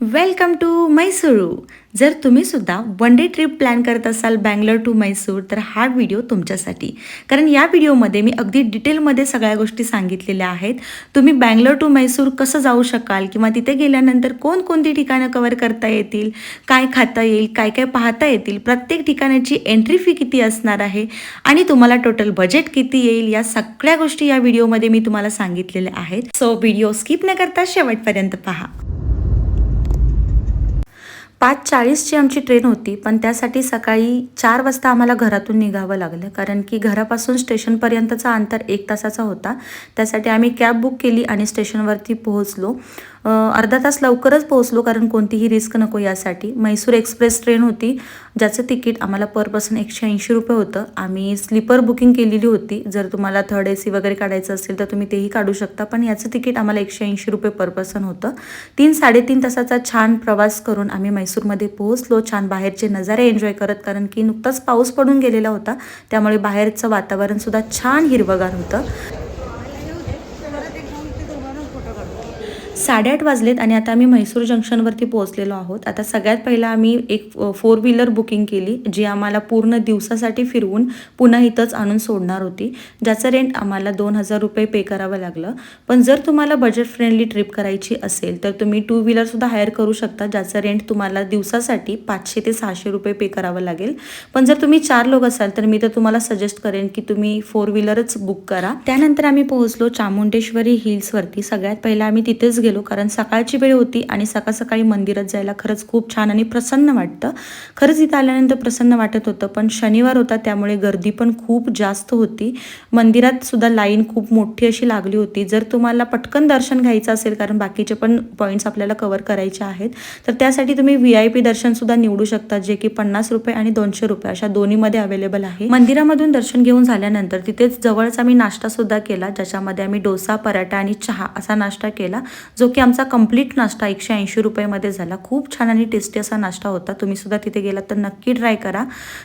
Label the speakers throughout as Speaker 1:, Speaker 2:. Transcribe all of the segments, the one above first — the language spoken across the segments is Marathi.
Speaker 1: Welcome to Mysuru. जर तुम्ही सुद्धा वन डे ट्रिप प्लॅन करत असाल बँगलोर टू मैसूर तर हा व्हिडिओ तुमच्यासाठी. कारण या व्हिडिओमध्ये मी अगदी डिटेलमध्ये सगळ्या गोष्टी सांगितलेल्या आहेत. तुम्ही बँगलोर टू मैसूर कसं जाऊ शकाल किंवा तिथे गेल्यानंतर कोणकोणती ठिकाणं कव्हर करता येतील, काय खाता येईल, काय काय पाहता येतील, प्रत्येक ठिकाणाची एंट्री फी किती असणार आहे आणि तुम्हाला टोटल बजेट किती येईल, या सगळ्या गोष्टी या व्हिडिओमध्ये मी तुम्हाला सांगितलेल्या आहेत. सो व्हिडिओ स्किप न करता शेवटपर्यंत पहा. 5:40ची आमची ट्रेन होती, पण त्यासाठी सकाळी 4 वाजता आम्हाला घरातून निघावं लागलं. कारण की घरापासून स्टेशनपर्यंतचा अंतर 1 तासाचा होता. त्यासाठी आम्ही कॅब बुक केली आणि स्टेशनवरती पोहोचलो. अर्धा तास लवकरच पोहोचलो कारण कोणतीही रिस्क नको यासाठी. मैसूर एक्सप्रेस ट्रेन होती, ज्याचं तिकीट आम्हाला पर पर्सन 180 रुपये होतं. आम्ही स्लीपर बुकिंग केलेली होती. जर तुम्हाला थर्ड AC वगैरे काढायचं असेल तर तुम्ही तेही काढू शकता, पण याचं तिकीट आम्हाला 180 रुपये पर पर्सन होतं. 3-3.5 तासाचा छान प्रवास करून आम्ही मैसूरमध्ये पोहोचलो. छान बाहेरचे नजारे एन्जॉय करत, कारण की नुकताच पाऊस पडून गेलेला होता, त्यामुळे बाहेरचं वातावरणसुद्धा छान हिरवगार होतं. 8:30 वाजलेत आणि आता आम्ही म्हैसूर जंक्शनवरती पोहोचलेलो आहोत. आता सगळ्यात पहिला आम्ही एक 4 व्हीलर बुकिंग केली, जी आम्हाला पूर्ण दिवसासाठी फिरवून पुन्हा इथंच आणून सोडणार होती, ज्याचं रेंट आम्हाला 2,000 रुपये पे करावं लागलं. पण जर तुम्हाला बजेट फ्रेंडली ट्रिप करायची असेल तर तुम्ही 2 व्हीलरसुद्धा हायर करू शकता, ज्याचं रेंट तुम्हाला दिवसासाठी 500 ते 600 रुपये पे करावं लागेल. पण जर तुम्ही 4 लोक असाल तर मी तर तुम्हाला सजेस्ट करेन की तुम्ही 4 व्हीलरच बुक करा. त्यानंतर आम्ही पोहोचलो चामुंडेश्वरी हिल्सवरती. सगळ्यात पहिला आम्ही तिथेच गेलो कारण सकाळची वेळ होती आणि सकाळ सकाळी मंदिरात जायला खरंच खूप छान आणि प्रसन्न वाटतं. खरंच इथं आल्यानंतर प्रसन्न वाटत होतं, पण शनिवार होता त्यामुळे गर्दी पण खूप जास्त होती. मंदिरात सुद्धा लाईन खूप मोठी अशी लागली होती. जर तुम्हाला पटकन दर्शन घ्यायचं असेल, कारण बाकीचे पण पॉईंट्स आपल्याला कव्हर करायचे आहेत, तर त्यासाठी तुम्ही VIP दर्शनसुद्धा निवडू शकता, जे की 50 रुपये आणि 200 रुपये अशा दोन्हीमध्ये अवेलेबल आहे. मंदिरामधून दर्शन घेऊन झाल्यानंतर तिथेच जवळच आम्ही नाश्तासुद्धा केला, ज्याच्यामध्ये आम्ही डोसा, पराठा आणि चहा असा नाश्ता केला, जो की आमचा कंप्लीट नाश्ता 180 रुपयेमध्ये झाला. खूप छान आणि टेस्टी असा नाश्ता होता. तुम्ही सुद्धा तिथे गेलात तर नक्की ट्राय करा.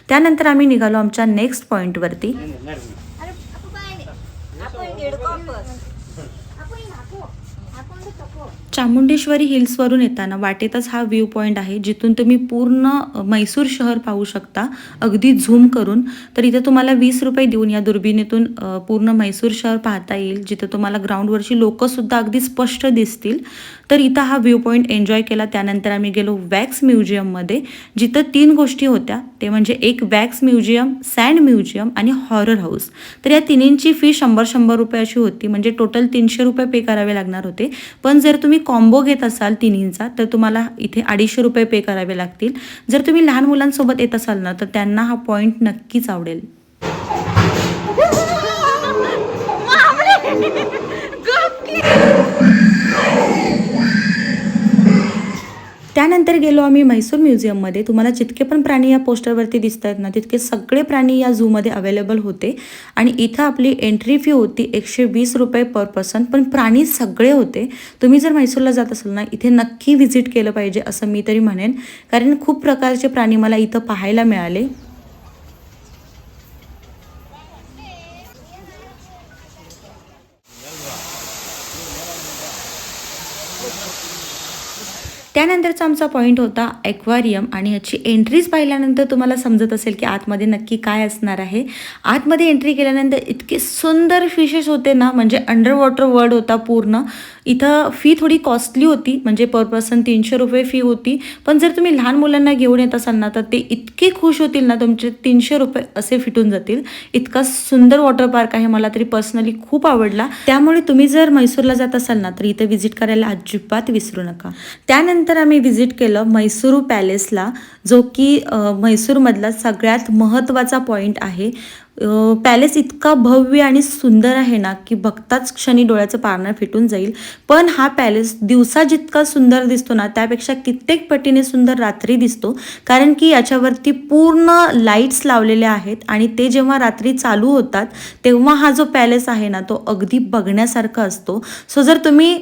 Speaker 1: त्यानंतर आम्ही निघालो आमच्या नेक्स्ट पॉईंटवरती. चामुंडेश्वरी हिल्सवरून येताना वाटेतच हा व्ह्यू पॉईंट आहे, जिथून तुम्ही पूर्ण मैसूर शहर पाहू शकता अगदी झूम करून. तर इथे तुम्हाला 20 रुपये देऊन या दुर्बिणीतून पूर्ण मैसूर शहर पाहता येईल, जिथं तुम्हाला ग्राउंडवरची लोकंसुद्धा अगदी स्पष्ट दिसतील. तर इथं हा व्ह्यू पॉईंट एन्जॉय केला. त्यानंतर आम्ही गेलो वॅक्स म्युझियममध्ये, जिथं 3 गोष्टी होत्या. ते म्हणजे एक वॅक्स म्युझियम, सँड म्युझियम आणि हॉरर हाऊस. तर या तिन्हींची फी 100 रुपये अशी होती, म्हणजे टोटल 300 रुपये पे करावे लागणार होते. पण जर तुम्ही कॉम्बो घेत असाल तिन्हींचा तर तुम्हाला इथे 250 रुपये पे करावे लागतील. जर तुम्ही लहान मुलांसोबत येत असाल ना तर त्यांना हा पॉईंट नक्कीच आवडेल. त्यानंतर गेलो आम्ही म्हैसूर म्युझियममध्ये. तुम्हाला जितके पण प्राणी या पोस्टरवरती दिसत आहेत ना, तितके सगळे प्राणी या झूमध्ये अवेलेबल होते आणि इथं आपली एंट्री फी होती 120 रुपये पर पर्सन. पण प्राणी सगळे होते. तुम्ही जर म्हैसूरला जात असाल ना, इथे नक्की व्हिजिट केलं पाहिजे असं मी तरी म्हणेन, कारण खूप प्रकारचे प्राणी मला इथं पाहायला मिळाले. त्यानंतरचा आमचा पॉईंट होता ॲक्वारियम, आणि याची एंट्रीज पाहिल्यानंतर तुम्हाला समजत असेल की आतमध्ये नक्की काय असणार आहे. आतमध्ये एंट्री केल्यानंतर इतके सुंदर फिशेस होते ना, म्हणजे अंडर वॉटर वर्ल्ड होता पूर्ण. इथं फी थोडी कॉस्टली होती, म्हणजे पर पर्सन 300 रुपये फी होती. पण जर तुम्ही लहान मुलांना घेऊन येत असाल ना तर ते इतके खुश होतील ना, तुमचे 300 रुपये असे फिटून जातील. इतका सुंदर वॉटर पार्क आहे, मला तरी पर्सनली खूप आवडला. त्यामुळे तुम्ही जर म्हैसूरला जात असाल ना तर इथे व्हिजिट करायला अजिबात विसरू नका. त्यानंतर आम्ही व्हिजिट केलं मैसूरू पॅलेसला, जो की म्हैसूरमधला सगळ्यात महत्त्वाचा पॉईंट आहे. पॅलेस इतका भव्य आणि सुंदर आहे ना की बघताच क्षणी डोळ्याचं पारणं फिटून जाईल. पण हा पॅलेस दिवसा जितका सुंदर दिसतो ना, त्यापेक्षा कित्येक पटीने सुंदर रात्री दिसतो, कारण की याच्यावरती पूर्ण लाईट्स लावलेले आहेत आणि ते जेव्हा रात्री चालू होतात तेव्हा हा जो पॅलेस आहे ना तो अगदी बघण्यासारखा असतो. सो जर तुम्ही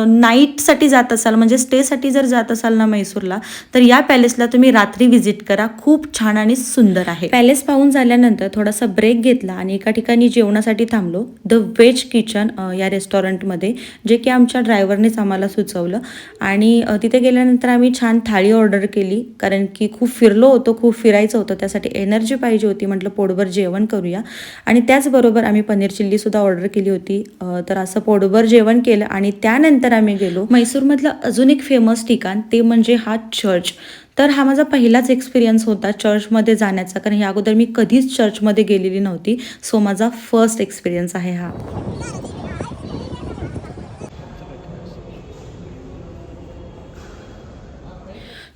Speaker 1: नाईटसाठी जात असाल, म्हणजे स्टेसाठी जर जात असाल ना मैसूरला, तर या पॅलेसला तुम्ही रात्री व्हिजिट करा. खूप छान आणि सुंदर आहे. पॅलेस पाहून झाल्यानंतर थोडासा ब्रेक ब्रेक घेतला आणि एका ठिकाणी जेवणासाठी थांबलो, द व्हेज किचन या रेस्टॉरंटमध्ये, जे की आमच्या ड्रायव्हरनेच आम्हाला सुचवलं. आणि तिथे गेल्यानंतर आम्ही छान थाळी ऑर्डर केली, कारण की खूप फिरलो होतो, खूप फिरायचं होतं, त्यासाठी एनर्जी पाहिजे होती. म्हटलं पोटभर जेवण करूया. आणि त्याचबरोबर आम्ही पनीर चिल्लीसुद्धा ऑर्डर केली होती. तर असं पोटभर जेवण केलं आणि त्यानंतर आम्ही गेलो मैसूरमधलं अजून एक फेमस ठिकाण, ते म्हणजे हा चर्च. तर हा माझा पहिलाच एक्सपिरियन्स होता चर्चमध्ये जाण्याचा, कारण या अगोदर मी कधीच चर्चमध्ये गेलेली नव्हती. सो माझा फर्स्ट एक्सपिरियन्स आहे हा.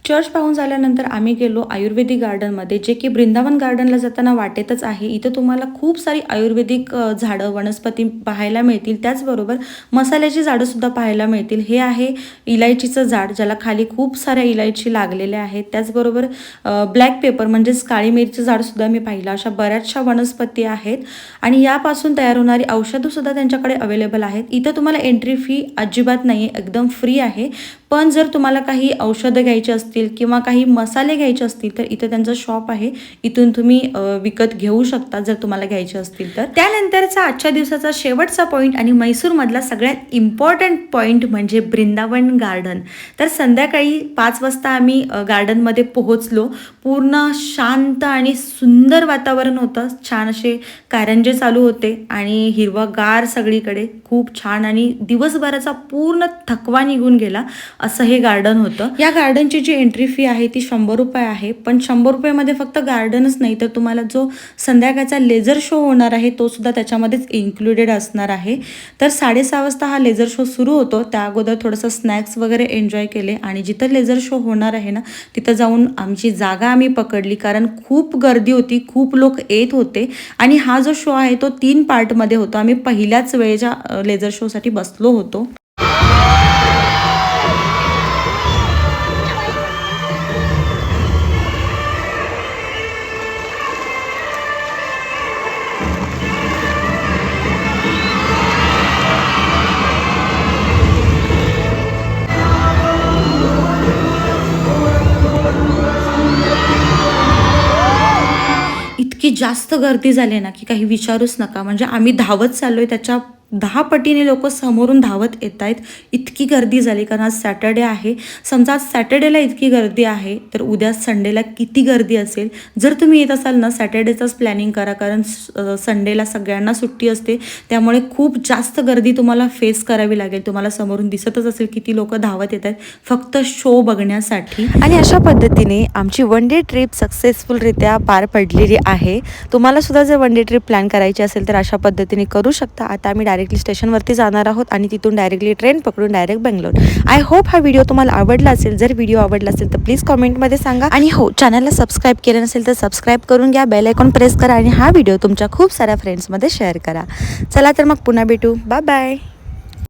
Speaker 1: चर्च पाहून झाल्यानंतर आम्ही गेलो आयुर्वेदिक गार्डनमध्ये, जे की वृंदावन गार्डनला जाताना वाटेतच आहे. इथं तुम्हाला खूप सारी आयुर्वेदिक झाडं, वनस्पती पाहायला मिळतील. त्याचबरोबर मसाल्याची झाडंसुद्धा पाहायला मिळतील. हे आहे इलायचीचं झाड, ज्याला खाली खूप साऱ्या इलायची लागलेल्या आहेत. त्याचबरोबर ब्लॅक पेपर म्हणजेच काळी मिरचं झाडसुद्धा मी पाहिलं. अशा बऱ्याचशा वनस्पती आहेत आणि यापासून तयार होणारी औषधंसुद्धा त्यांच्याकडे अवेलेबल आहेत. इथं तुम्हाला एंट्री फी अजिबात नाही आहे, एकदम फ्री आहे. पण जर तुम्हाला काही औषधं घ्यायची असतील किंवा काही मसाले घ्यायचे असतील तर इथं त्यांचं शॉप आहे, इथून तुम्ही विकत घेऊ शकता जर तुम्हाला घ्यायचे असतील तर. त्यानंतरचा आजच्या दिवसाचा शेवटचा पॉईंट आणि मैसूरमधला सगळ्यात इम्पॉर्टंट पॉईंट म्हणजे वृंदावन गार्डन. तर संध्याकाळी 5 वाजता आम्ही गार्डनमध्ये पोहोचलो. पूर्ण शांत आणि सुंदर वातावरण होतं. छान असे कारंजे चालू होते आणि हिरवागार सगळीकडे, खूप छान. आणि दिवसभराचा पूर्ण थकवा निघून गेला असं हे गार्डन होतं. या गार्डनची जी एंट्री फी आहे ती 100 रुपये आहे. पण 100 रुपयामध्ये फक्त गार्डनच नाही, तर तुम्हाला जो संध्याकाळचा लेझर शो होणार आहे तो सुद्धा त्याच्यामध्येच इन्क्लुडेड असणार आहे. तर 6:30 वाजता हा लेझर शो सुरू होतो. त्या अगोदर थोडंसं स्नॅक्स वगैरे एन्जॉय केले आणि जिथं लेझर शो होणार आहे ना, तिथं जाऊन आमची जागा आम्ही पकडली, कारण खूप गर्दी होती, खूप लोक येत होते. आणि हा जो शो आहे तो 3 पार्टमध्ये होता. आम्ही पहिल्याच वेळेच्या लेझर शोसाठी बसलो होतो. इतकी जास्त गर्दी झाली ना, की काही विचारूच नका. म्हणजे आम्ही धावत चाललोय, त्याच्या 10 पटीने लोक समोरून धावत येत आहेत. इतकी गर्दी झाली, कारण आज सॅटर्डे आहे. समजा आज सॅटर्डेला इतकी गर्दी आहे, तर उद्या संडेला किती गर्दी असेल. जर तुम्ही येत असाल ना, सॅटर्डेचंच प्लॅनिंग करा, कारण संडेला सगळ्यांना सुट्टी असते. त्यामुळे खूप जास्त गर्दी तुम्हाला फेस करावी लागेल. तुम्हाला समोरून दिसतच असेल किती लोक धावत येत आहेत फक्त शो बघण्यासाठी. आणि अशा पद्धतीने आमची वन डे ट्रिप सक्सेसफुलरित्या पार पडलेली आहे. तुम्हाला सुद्धा जर वन डे ट्रिप प्लॅन करायची असेल तर अशा पद्धतीने करू शकता. आता आम्ही डायरेक्टली स्टेशनवरती जाणार आहोत आणि तिथून डायरेक्टली ट्रेन पकडून डायरेक्ट बेंगलोर. आय होप हा व्हिडिओ तुम्हाला आवडला असेल. जर व्हिडिओ आवडला असेल तर प्लीज कमेंटमध्ये सांगा. आणि हो, चॅनलला सबस्क्राईब केलं नसेल तर सबस्क्राईब करून घ्या, बेल आयकॉन प्रेस करा आणि हा व्हिडिओ तुमच्या खूप साऱ्या फ्रेंड्समध्ये शेअर करा. चला तर मग पुन्हा भेटू. Bye bye.